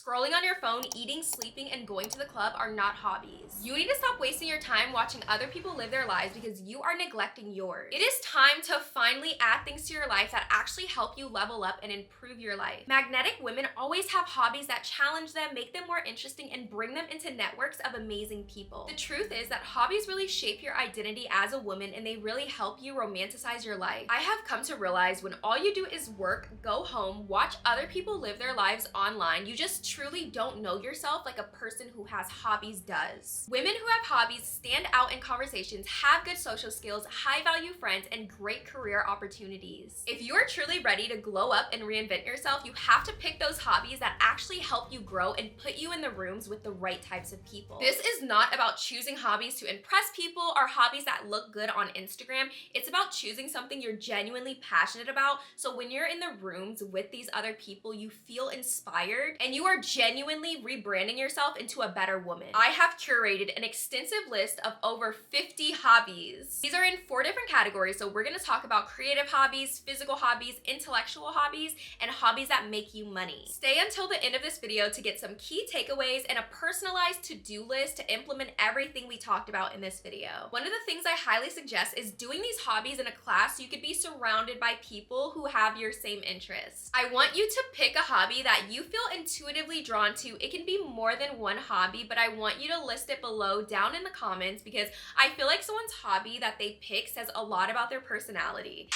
Scrolling on your phone, eating, sleeping, and going to the club are not hobbies. You need to stop wasting your time watching other people live their lives because you are neglecting yours. It is time to finally add things to your life that actually help you level up and improve your life. Magnetic women always have hobbies that challenge them, make them more interesting, and bring them into networks of amazing people. The truth is that hobbies really shape your identity as a woman, and they really help you romanticize your life. I have come to realize when all you do is work, go home, watch other people live their lives online, you just truly don't know yourself like a person who has hobbies does. Women who have hobbies stand out in conversations, have good social skills, high value friends, and great career opportunities. If you are truly ready to glow up and reinvent yourself, you have to pick those hobbies that actually help you grow and put you in the rooms with the right types of people. This is not about choosing hobbies to impress people or hobbies that look good on Instagram. It's about choosing something you're genuinely passionate about, so when you're in the rooms with these other people, you feel inspired and you are genuinely rebranding yourself into a better woman. I have curated an extensive list of over 50 hobbies. These are in 4 different categories, so we're gonna talk about creative hobbies, physical hobbies, intellectual hobbies, and hobbies that make you money. Stay until the end of this video to get some key takeaways and a personalized to-do list to implement everything we talked about in this video. One of the things I highly suggest is doing these hobbies in a class so you could be surrounded by people who have your same interests. I want you to pick a hobby that you feel intuitively drawn to. It can be more than one hobby, but I want you to list it below down in the comments because I feel like someone's hobby that they pick says a lot about their personality.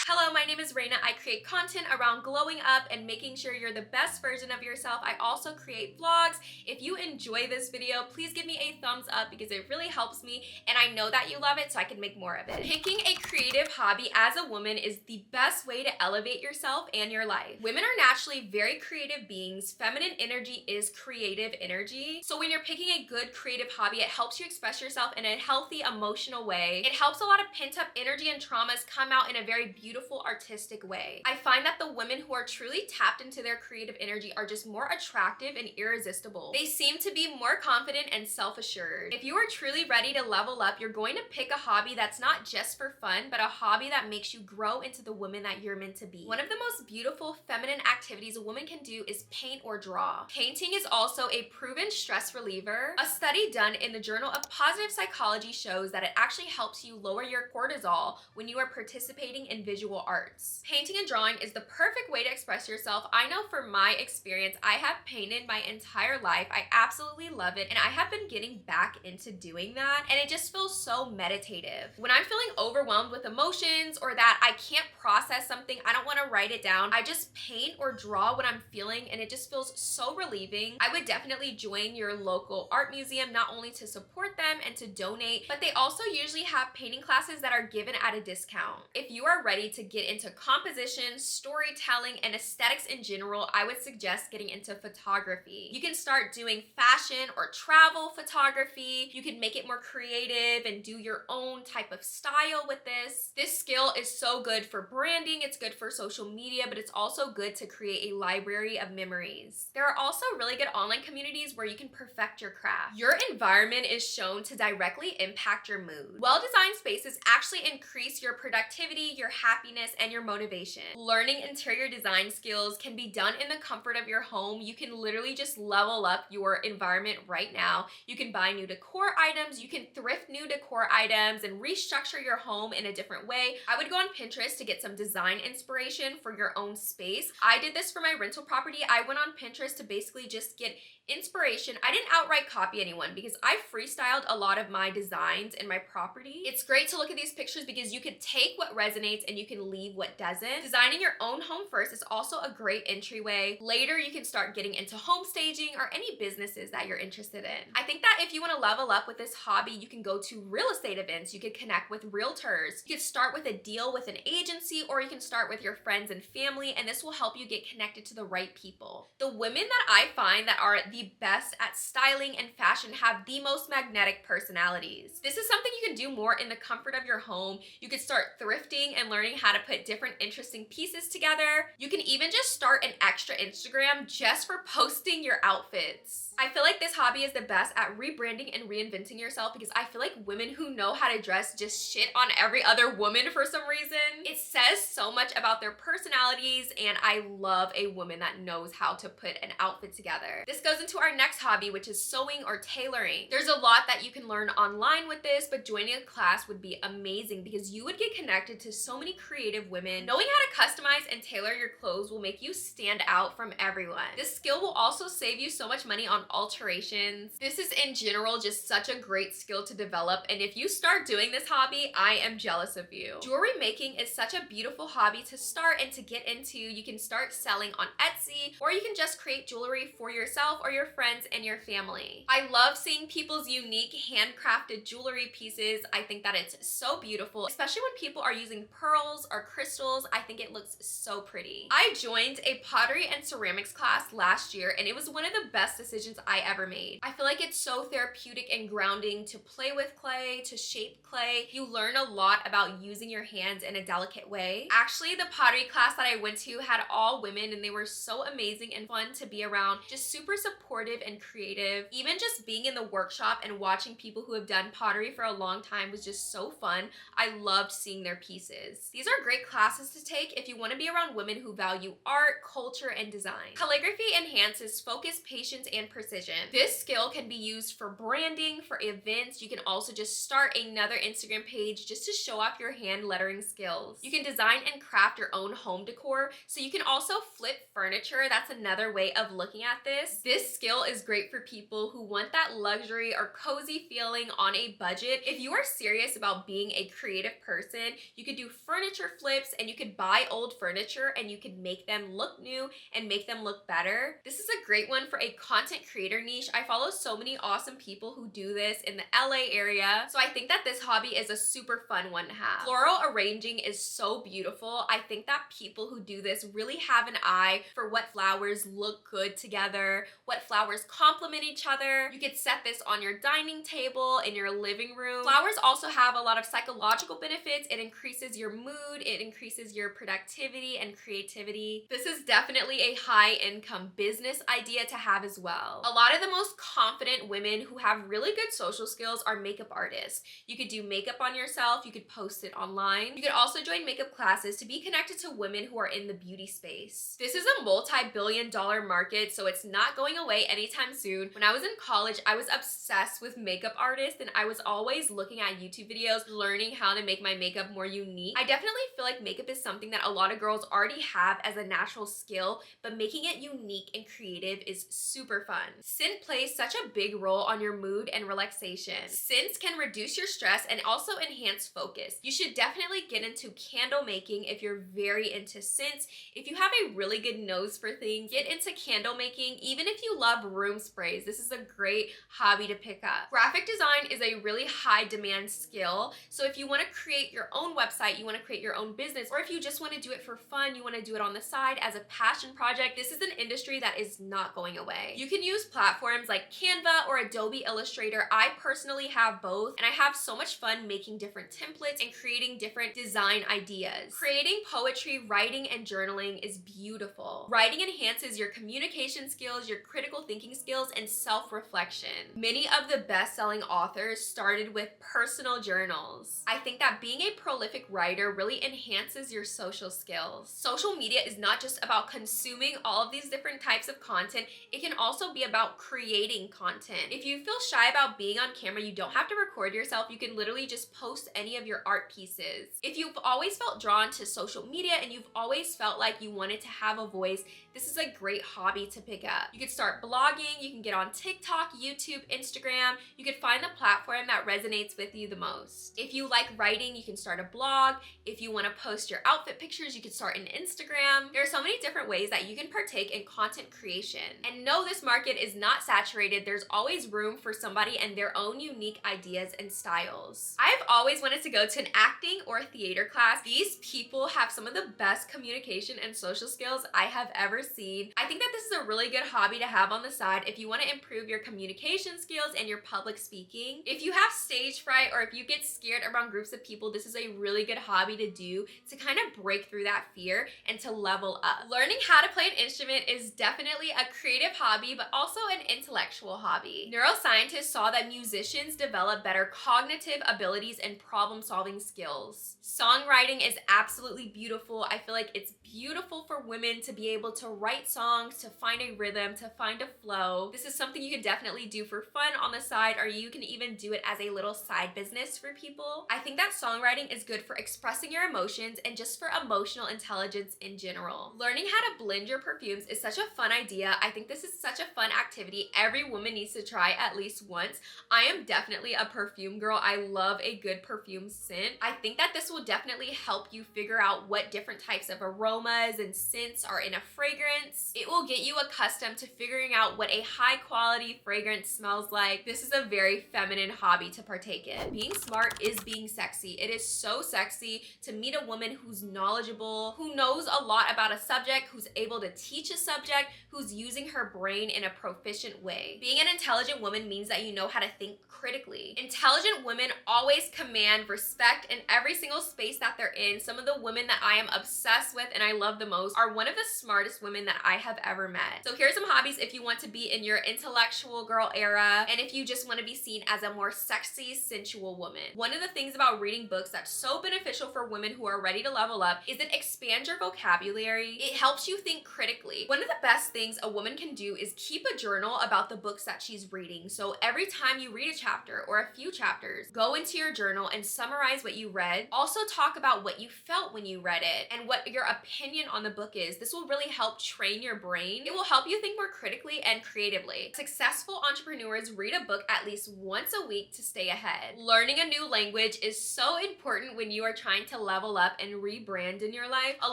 Hello, my name is Raina. I create content around glowing up and making sure you're the best version of yourself. I also create vlogs. If you enjoy this video, please give me a thumbs up because it really helps me and I know that you love it so I can make more of it. Picking a creative hobby as a woman is the best way to elevate yourself and your life. Women are naturally very creative beings. Feminine energy is creative energy. So when you're picking a good creative hobby, it helps you express yourself in a healthy, emotional way. It helps a lot of pent-up energy and traumas come out in a very beautiful, artistic way. I find that the women who are truly tapped into their creative energy are just more attractive and irresistible. They seem to be more confident and self-assured. If you are truly ready to level up, you're going to pick a hobby that's not just for fun, but a hobby that makes you grow into the woman that you're meant to be. One of the most beautiful feminine activities a woman can do is paint or draw. Painting is also a proven stress reliever. A study done in the Journal of Positive Psychology shows that it actually helps you lower your cortisol when you are participating in visual arts. Painting and drawing is the perfect way to express yourself. I know from my experience, I have painted my entire life. I absolutely love it, and I have been getting back into doing that, and it just feels so meditative. When I'm feeling overwhelmed with emotions or that I can't process something, I don't want to write it down, I just paint or draw what I'm feeling, and it just feels so relieving. I would definitely join your local art museum, not only to support them and to donate, but they also usually have painting classes that are given at a discount. If you are ready to get into composition, storytelling, and aesthetics in general, I would suggest getting into photography. You can start doing fashion or travel photography. You can make it more creative and do your own type of style with this. This skill is so good for branding, it's good for social media, but it's also good to create a library of memories. There are also really good online communities where you can perfect your craft. Your environment is shown to directly impact your mood. Well-designed spaces actually increase your productivity, your happiness, and your motivation. Learning interior design skills can be done in the comfort of your home. You can literally just level up your environment right now. You can buy new decor items, you can thrift new decor items and restructure your home in a different way. I would go on Pinterest to get some design inspiration for your own space. I did this for my rental property. I went on Pinterest to basically just get inspiration. I didn't outright copy anyone because I freestyled a lot of my designs in my property. It's great to look at these pictures because you can take what resonates and you can leave what doesn't. Designing your own home first is also a great entryway. Later, you can start getting into home staging or any businesses that you're interested in. I think that if you want to level up with this hobby, you can go to real estate events. You could connect with realtors. You could start with a deal with an agency, or you can start with your friends and family, and this will help you get connected to the right people. The women that I find that are the best at styling and fashion have the most magnetic personalities. This is something you can do more in the comfort of your home. You could start thrifting and learning how to put different interesting pieces together. You can even just start an extra Instagram just for posting your outfits. I feel like this hobby is the best at rebranding and reinventing yourself because I feel like women who know how to dress just shit on every other woman for some reason. It says so much about their personalities, and I love a woman that knows how to put an outfit together. This goes into our next hobby, which is sewing or tailoring. There's a lot that you can learn online with this, but joining a class would be amazing because you would get connected to so many creative women. Knowing how to customize and tailor your clothes will make you stand out from everyone. This skill will also save you so much money on alterations. This is in general just such a great skill to develop, and if you start doing this hobby, I am jealous of you. Jewelry making is such a beautiful hobby to start and to get into. You can start selling on Etsy, or you can just create jewelry for yourself or your friends and your family. I love seeing people's unique handcrafted jewelry pieces. I think that it's so beautiful, especially when people are using pearls or crystals. I think it looks so pretty. I joined a pottery and ceramics class last year, and it was one of the best decisions I ever made. I feel like it's so therapeutic and grounding to play with clay, to shape clay. You learn a lot about using your hands in a delicate way. Actually, the pottery class that I went to had all women, and they were so amazing and fun to be around, just super supportive and creative. Even just being in the workshop and watching people who have done pottery for a long time was just so fun. I loved seeing their pieces. These are great classes to take if you want to be around women who value art, culture, and design. Calligraphy enhances focus, patience, and precision. This skill can be used for branding, for events. You can also just start another Instagram page just to show off your hand lettering skills. You can design and craft your own home decor, so you can also flip furniture. That's another way of looking at this. This skill is great for people who want that luxury or cozy feeling on a budget. If you are serious about being a creative person, you could do furniture flips, and you could buy old furniture and you could make them look new and make them look better. This is a great one for a content creator niche. I follow so many awesome people who do this in the LA area, so I think that this hobby is a super fun one to have. Floral arranging is so beautiful. I think that people who do this really have an eye for what flowers look good together, what flowers complement each other. You could set this on your dining table, in your living room. Flowers also have a lot of psychological benefits. It increases your mood, it increases your productivity and creativity. This is definitely a high income business idea to have as well. A lot of the most confident women who have really good social skills are makeup artists. You could do makeup on yourself, you could post it online. You could also join makeup classes to be connected to women who are in the beauty space. This is a multi-billion-dollar market, so it's not going away anytime soon. When I was in college, I was obsessed with makeup artists, and I was always looking at YouTube videos, learning how to make my makeup more unique. I definitely feel like makeup is something that a lot of girls already have as a natural skill, but making it unique and creative is super fun. Scent plays such a big role on your mood and relaxation. Scents can reduce your stress and also enhance focus. You should definitely get into candle making if you're very into scents. If you have a really good nose for things, get into candle making. Even if you love room sprays, this is a great hobby to pick up. Graphic design is a really high demand skill. So if you want to create your own website, you want to create your own business, or if you just want to do it for fun, you want to do it on the side as a passion project, this is an industry that is not going away. You can use platforms like Canva or Adobe Illustrator. I personally have both, and I have so much fun making different templates and creating different design ideas. Creating poetry, writing, and journaling is beautiful. Writing enhances your communication skills, your critical thinking skills, and self-reflection. Many of the best-selling authors started with personal journals. I think that being a prolific writer really enhances your social skills. Social media is not just about consuming all of these different types of content, it can also be about creating content. If you feel shy about being on camera, you don't have to record yourself. You can literally just post any of your art pieces. If you've always felt drawn to social media and you've always felt like you wanted to have a voice, this is a great hobby to pick up. You could start blogging, you can get on TikTok, YouTube, Instagram. You could find the platform that resonates with you the most. If you like writing, you can start a blog. If you want to post your outfit pictures, you could start an Instagram. There are so many different ways that you can partake in content creation. And no, this market is not saturated. There's always room for somebody and their own unique ideas and styles. I've always wanted to go to an acting or theater class. These people have some of the best communication and social skills I have ever seen. I think that this is a really good hobby to have on the side if you want to improve your communication skills and your public speaking. If you have stage fright or if you get scared around groups of people, this is a really good hobby to to do to kind of break through that fear and to level up. Learning how to play an instrument is definitely a creative hobby, but also an intellectual hobby. Neuroscientists saw that musicians develop better cognitive abilities and problem-solving skills. Songwriting is absolutely beautiful. I feel like it's beautiful for women to be able to write songs, to find a rhythm, to find a flow. This is something you can definitely do for fun on the side, or you can even do it as a little side business for people. I think that songwriting is good for expressing your emotions and just for emotional intelligence in general. Learning how to blend your perfumes is such a fun idea. I think this is such a fun activity every woman needs to try at least once. I am definitely a perfume girl. I love a good perfume scent. I think that this will definitely help you figure out what different types of aromas and scents are in a fragrance. It will get you accustomed to figuring out what a high quality fragrance smells like. This is a very feminine hobby to partake in. Being smart is being sexy. It is so sexy to meet a woman who's knowledgeable, who knows a lot about a subject, who's able to teach a subject, who's using her brain in a proficient way. Being an intelligent woman means that you know how to think critically. Intelligent women always command respect in every single space that they're in. Some of the women that I am obsessed with and I love the most are one of the smartest women that I have ever met. So here's some hobbies if you want to be in your intellectual girl era, and if you just want to be seen as a more sexy, sensual woman. One of the things about reading books that's so beneficial for women who are ready to level up is it expands your vocabulary. It helps you think critically. One of the best things a woman can do is keep a journal about the books that she's reading. So every time you read a chapter or a few chapters, go into your journal and summarize what you read. Also talk about what you felt when you read it and what your opinion on the book is. This will really help train your brain. It will help you think more critically and creatively. Successful entrepreneurs read a book at least once a week to stay ahead. Learning a new language is so important when you are trying to level up and rebrand in your life. A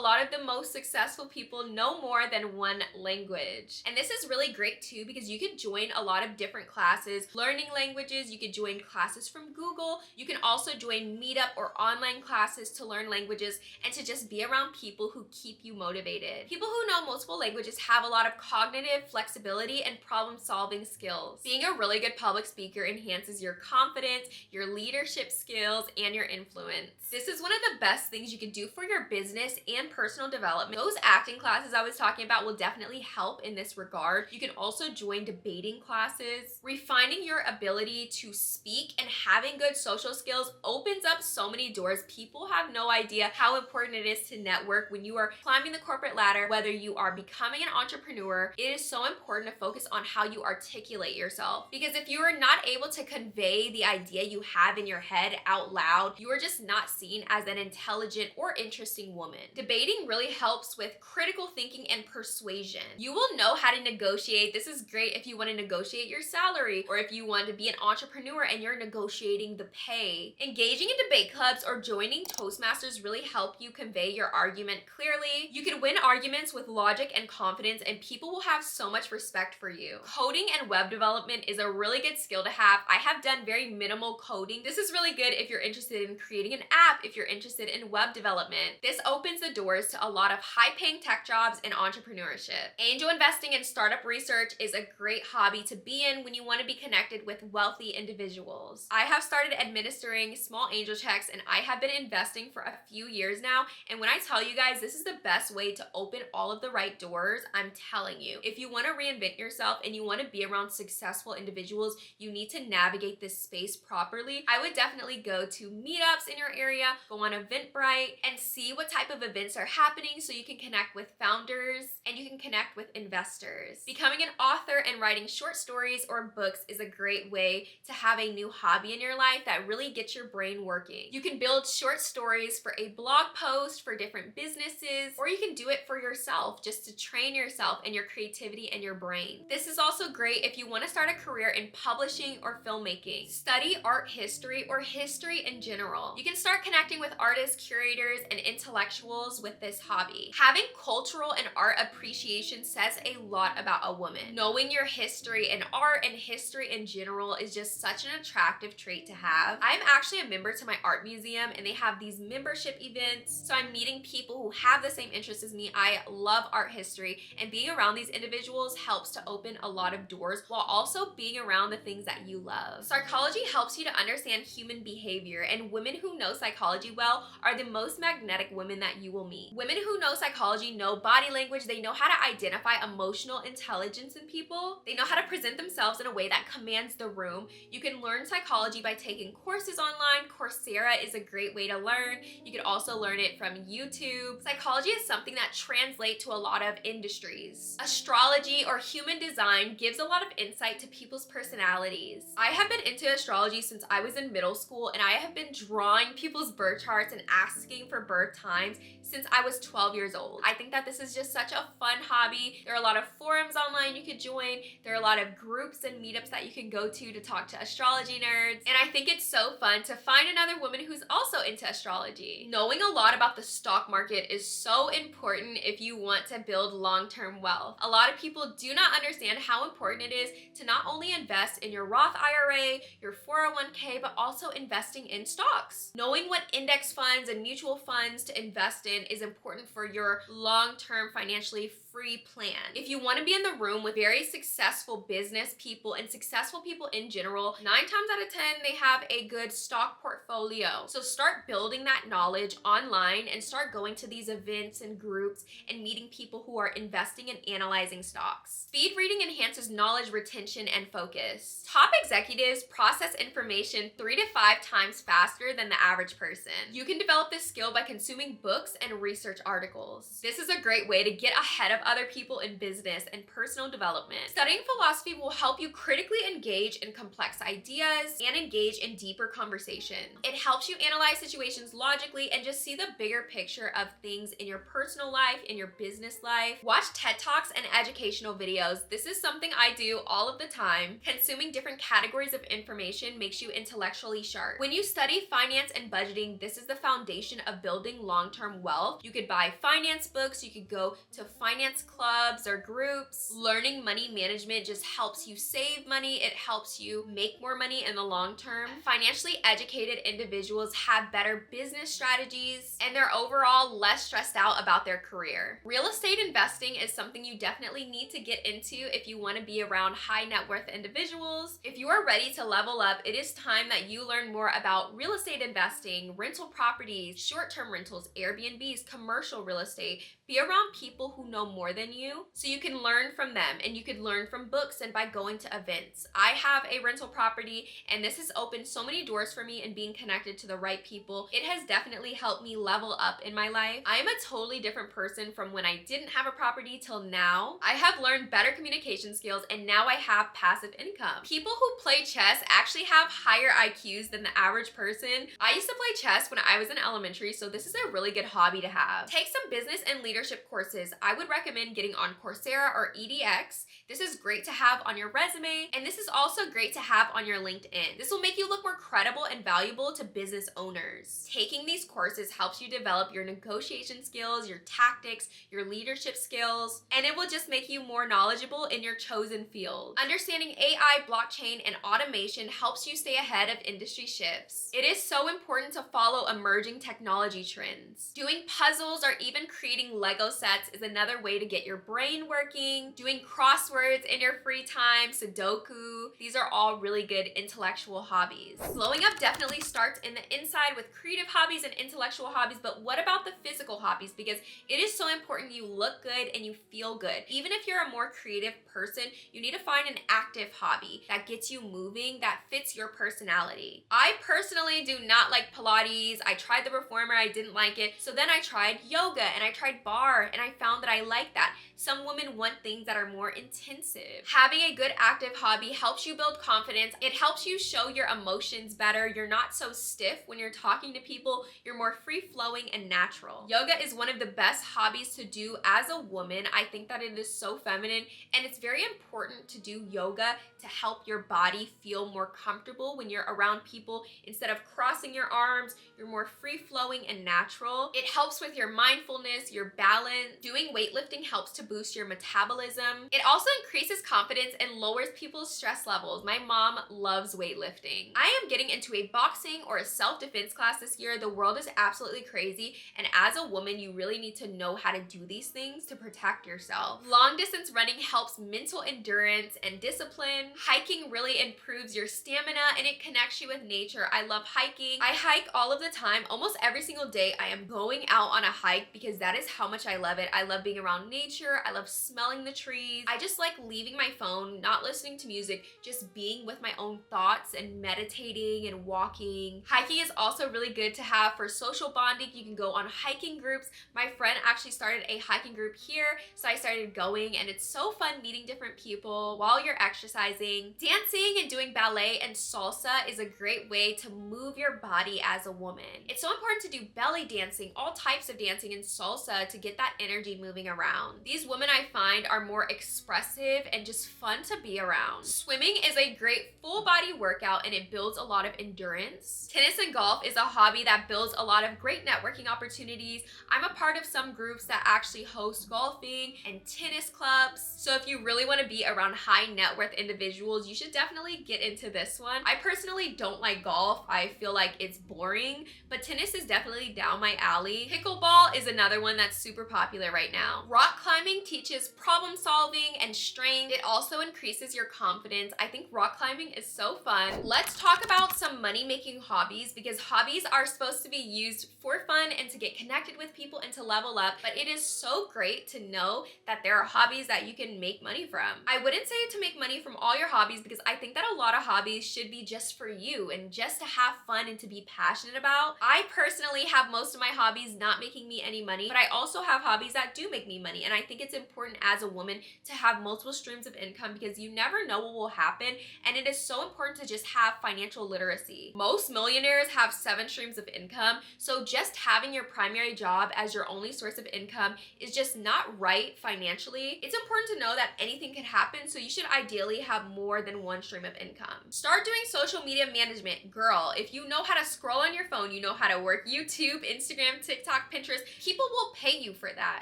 lot of the most successful people know more than one language. And this is really great too because you can join a lot of different classes, learning languages. You could join classes from Google. You can also join Meetup or online classes to learn languages and to just be around people who keep you motivated. People who know multiple languages have a lot of cognitive flexibility and problem-solving skills. Being a really good public speaker enhances your confidence, your leadership skills, and your influence. This is one of the best things you can do for your business and personal development. Those acting classes I was talking about will definitely help in this regard. You can also join debating classes. Refining your ability to speak and having good social skills opens up so many doors. People have no idea how important it is to network when you are climbing the corporate ladder, whether you are becoming an entrepreneur. It is so important to focus on how you articulate yourself, because if you are not able to convey the idea you have in your head out loud, you are just not seen as an intelligent or interesting woman. Debating really helps with critical thinking and persuasion. You will know how to negotiate. This is great if you want to negotiate your salary, or if you want to be an entrepreneur and you're negotiating the pay. Engaging in debate clubs or joining Toastmasters really help you convey your argument clearly. You can win arguments with logic and confidence, and people will have so much respect for you. Coding and web development is a really good skill to have. I have done very minimal coding. This is really good if you're interested in creating an app, if you're interested in web development. This opens the doors to a lot of high-paying tech jobs and entrepreneurship. Angel investing and startup research is a great hobby to be in when you want to be connected with wealthy individuals. I have started administering small angel checks and I have been investing for a few years now, and when I tell you guys this is the best way to open all of the right doors, I'm telling you. If you want to reinvent yourself and you want to be around successful individuals, you need to navigate this space properly. I would definitely go to meetups in your area, go on Eventbrite, and see what type of events are happening so you can connect with founders and you can connect with investors. Becoming an author and writing short stories or books is a great way to have a new hobby in your life that really gets your brain working. You can build short stories for a blog post for different businesses, or you can do it for yourself just to train yourself and your creativity and your brain. This is also great if you want to start a career in publishing or filmmaking. Study art history or history in general. You can start connecting with artists, curators, and intellectuals with this hobby. Having cultural and art appreciation says a lot about a woman. Knowing your history and art and history in general is just such an attractive trait to have. I'm actually a member to my art museum and they have these membership events, so I'm meeting people who have the same interests as me. I love art history, and being around these individuals helps to open a lot of doors while also being around the things that you love. Psychology helps you to understand human behavior, and women who know psychology well are the most magnetic women that you will meet. Women who know psychology know body language, they know how to identify emotional intelligence in people, they know how to present themselves in a way that commands the room. You can learn psychology by taking courses online. Coursera is a great way to learn. You could also learn it from YouTube. Psychology is something that translates to a lot of industries. Astrology or human design gives a lot of insight to people's personalities. I have been into astrology since I was in middle school, and I have been drawing people's birth charts and asking for birth times since I was 12 years old. I think that this is just such a fun hobby. There are a lot of forums online you could join. There are a lot of groups and meetups that you can go to talk to astrology nerds. And I think it's so fun to find another woman who's also into astrology. Knowing a lot about the stock market is so important if you want to build long-term wealth. A lot of people do not understand how important it is to not only invest in your Roth IRA, your 401k, but also investing in stocks. Knowing what index funds and mutual funds to invest in is important for your long-term financially free plan. If you want to be in the room with very successful business people and successful people in general, 9 times out of 10, they have a good stock portfolio. So start building that knowledge online and start going to these events and groups and meeting people who are investing and analyzing stocks. Speed reading enhances knowledge retention and focus. Top executives process information 3 to 5 times faster than the average person. You can develop this skill by consuming books and research articles. This is a great way to get ahead of other people in business and personal development. Studying philosophy will help you critically engage in complex ideas and engage in deeper conversation. It helps you analyze situations logically and just see the bigger picture of things in your personal life, in your business life. Watch TED Talks and educational videos. This is something I do all of the time. Consuming different categories of information makes you intellectually sharp. When you study finance and budgeting, this is the foundation of building long-term wealth. You could buy finance books, you could go to finance clubs or groups. Learning money management just helps you save money. It helps you make more money in the long term. Financially educated individuals have better business strategies and they're overall less stressed out about their career. Real estate investing is something you definitely need to get into if you want to be around high net worth individuals. If you are ready to level up, it is time that you learn more about real estate investing, rental properties, short-term rentals, Airbnbs, commercial real estate. Be around people who know more than you so you can learn from them, and you could learn from books and by going to events. I have a rental property and this has opened so many doors for me, and being connected to the right people, it has definitely helped me level up in my life. I am a totally different person from when I didn't have a property till now. I have learned better communication skills and now I have passive income. People who play chess actually have higher IQs than the average person. I used to play chess when I was in elementary, so this is a really good hobby to have. Take some business and leadership courses. I would recommend getting on Coursera or EDX. This is great to have on your resume, and this is also great to have on your LinkedIn. This will make you look more credible and valuable to business owners. Taking these courses helps you develop your negotiation skills, your tactics, your leadership skills, and it will just make you more knowledgeable in your chosen field. Understanding AI, blockchain, and automation helps you stay ahead of industry shifts. It is so important to follow emerging technology trends. Doing puzzles or even creating Lego sets is another way to get your brain working. Doing crosswords in your free time, Sudoku, these are all really good intellectual hobbies. Glowing up definitely starts in the inside with creative hobbies and intellectual hobbies, but what about the physical hobbies? Because it is so important you look good and you feel good. Even if you're a more creative person, you need to find an active hobby that gets you moving, that fits your personality. I personally do not like Pilates. I tried the reformer, I didn't like it. So then I tried yoga and I tried barre and I found that I like that. Some women want things that are more intensive. Having a good active hobby helps you build confidence. It helps you show your emotions better. You're not so stiff when you're talking to people. You're more free-flowing and natural. Yoga is one of the best hobbies to do as a woman. I think that it is so feminine, and it's very important to do yoga to help your body feel more comfortable when you're around people. Instead of crossing your arms, you're more free-flowing and natural. It helps with your mindfulness, your balance. Doing weightlifting helps to boost your metabolism. It also increases confidence and lowers people's stress levels. My mom loves weightlifting. I am getting into a boxing or a self-defense class this year. The world is absolutely crazy, and as a woman, you really need to know how to do these things to protect yourself. Long distance running helps mental endurance and discipline. Hiking really improves your stamina and it connects you with nature. I love hiking. I hike all of the time. Almost every single day I am going out on a hike because that is how much I love it. I love being around nature. I love smelling the trees. I just like leaving my phone, not listening to music, just being with my own thoughts and meditating and walking. Hiking is also really good to have for social bonding. You can go on hiking groups. My friend actually started a hiking group here, so I started going, and it's so fun meeting different people while you're exercising. Dancing and doing ballet and salsa is a great way to move your body as a woman. It's so important to do belly dancing, all types of dancing, and salsa to get that energy moving around. These women I find are more expressive and just fun to be around. Swimming is a great full body workout and it builds a lot of endurance. Tennis and golf is a hobby that builds a lot of great networking opportunities. I'm a part of some groups that actually host golfing and tennis clubs. So if you really want to be around high net worth individuals, you should definitely get into this one. I personally don't like golf. I feel like it's boring, but tennis is definitely down my alley. Pickleball is another one that's super popular right now. Rock climbing teaches problem solving and strength. It also increases your confidence. I think rock climbing is so fun. Let's talk about some money-making hobbies, because hobbies are supposed to be used for fun and to get connected with people and to level up, but it is so great to know that there are hobbies that you can make money from. I wouldn't say to make money from all your hobbies, because I think that a lot of hobbies should be just for you and just to have fun and to be passionate about. I personally have most of my hobbies not making me any money, but I also have hobbies that do make me money, and I think it's important as a woman to have multiple streams of income, because you never know what will happen, and it is so important to just have financial literacy. Most millionaires have 7 streams of income, so just having your primary job as your only source of income is just not right financially. It's important to know that anything could happen, so you should ideally have more than 1 stream of income. Start doing social media management. Girl, if you know how to scroll on your phone, you know how to work YouTube, Instagram, TikTok, Pinterest, people will pay you for that.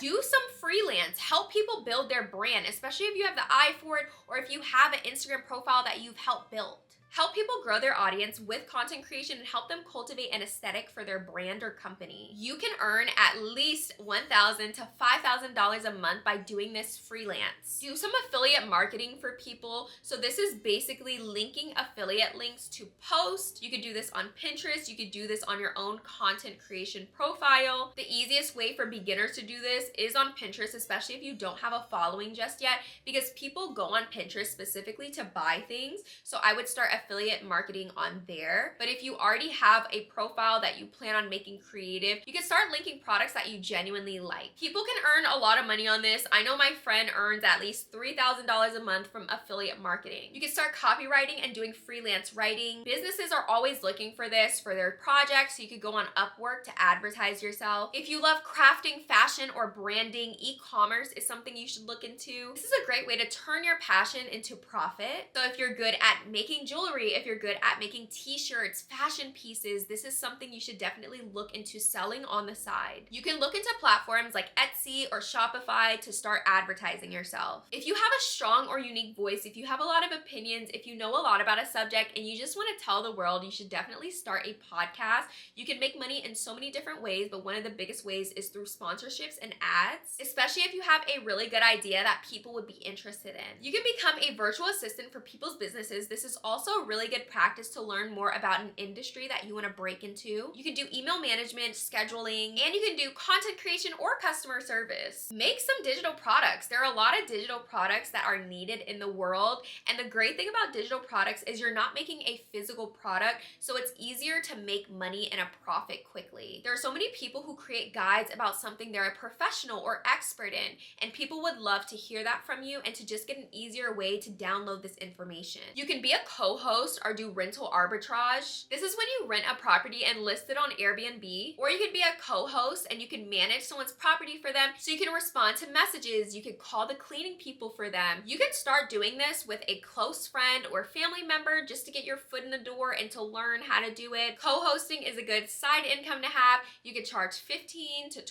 Do some freelance. Help people build their brand, especially if you have the eye for it or if you have an Instagram profile that you've helped build. Help people grow their audience with content creation and help them cultivate an aesthetic for their brand or company. You can earn at least $1,000 to $5,000 a month by doing this freelance. Do some affiliate marketing for people. So this is basically linking affiliate links to posts. You could do this on Pinterest. You could do this on your own content creation profile. The easiest way for beginners to do this is on Pinterest, especially if you don't have a following just yet, because people go on Pinterest specifically to buy things. So I would start affiliate marketing on there. But if you already have a profile that you plan on making creative, you can start linking products that you genuinely like. People can earn a lot of money on this. I know my friend earns at least $3,000 a month from affiliate marketing. You can start copywriting and doing freelance writing. Businesses are always looking for this for their projects, so you could go on Upwork to advertise yourself. If you love crafting, fashion, or branding, e-commerce is something you should look into. This is a great way to turn your passion into profit. So if you're good at making jewelry, if you're good at making t-shirts, fashion pieces, this is something you should definitely look into selling on the side. You can look into platforms like Etsy or Shopify to start advertising yourself. If you have a strong or unique voice, if you have a lot of opinions, if you know a lot about a subject and you just want to tell the world, you should definitely start a podcast. You can make money in so many different ways, but one of the biggest ways is through sponsorships and ads, especially if you have a really good idea that people would be interested in. You can become a virtual assistant for people's businesses. This is also a really good practice to learn more about an industry that you want to break into. You can do email management, scheduling, and you can do content creation or customer service. Make some digital products. There are a lot of digital products that are needed in the world, and the great thing about digital products is you're not making a physical product, so it's easier to make money and a profit quickly. There are so many people who create guides about something they're a professional or expert in, and people would love to hear that from you and to just get an easier way to download this information. You can be a co-host co-host or do rental arbitrage. This is when you rent a property and list it on Airbnb, or you could be a co-host and you can manage someone's property for them, so you can respond to messages, you could call the cleaning people for them. You can start doing this with a close friend or family member just to get your foot in the door and to learn how to do it. Co-hosting is a good side income to have. You could charge 15 to 20%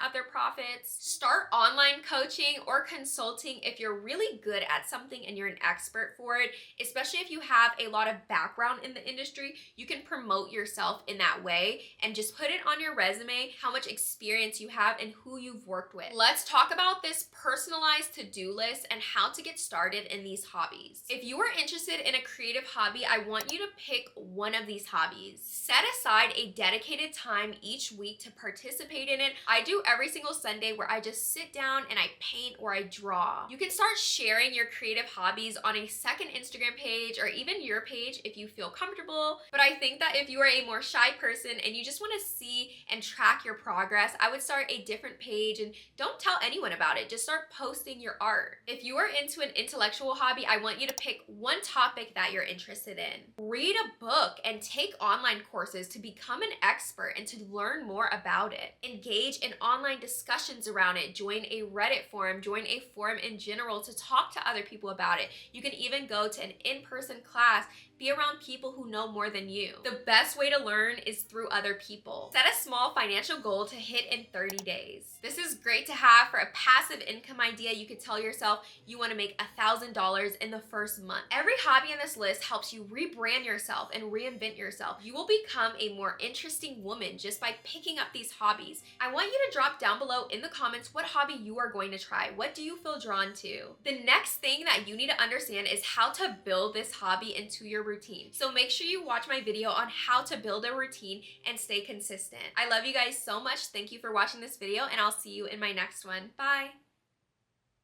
of their profits. Start online coaching or consulting if you're really good at something and you're an expert for it, especially if you have a lot of background in the industry. You can promote yourself in that way and just put it on your resume how much experience you have and who you've worked with. Let's talk about this personalized to-do list and how to get started in these hobbies. If you are interested in a creative hobby, I want you to pick one of these hobbies. Set aside a dedicated time each week to participate in it. I do every single Sunday where I just sit down and I paint or I draw. You can start sharing your creative hobbies on a second Instagram page or even your page if you feel comfortable. But I think that if you are a more shy person and you just want to see and track your progress, I would start a different page and don't tell anyone about it. Just start posting your art. If you are into an intellectual hobby, I want you to pick one topic that you're interested in. Read a book and take online courses to become an expert and to learn more about it. Engage in online discussions around it. Join a Reddit forum, join a forum in general to talk to other people about it. You can even go to an in-person class. Be around people who know more than you. The best way to learn is through other people. Set a small financial goal to hit in 30 days. This is great to have for a passive income idea. You could tell yourself you want to make $1,000 in the first month. Every hobby on this list helps you rebrand yourself and reinvent yourself. You will become a more interesting woman just by picking up these hobbies. I want you to drop down below in the comments what hobby you are going to try. What do you feel drawn to? The next thing that you need to understand is how to build this hobby into your routine. So make sure you watch my video on how to build a routine and stay consistent. I love you guys so much. Thank you for watching this video and I'll see you in my next one. Bye.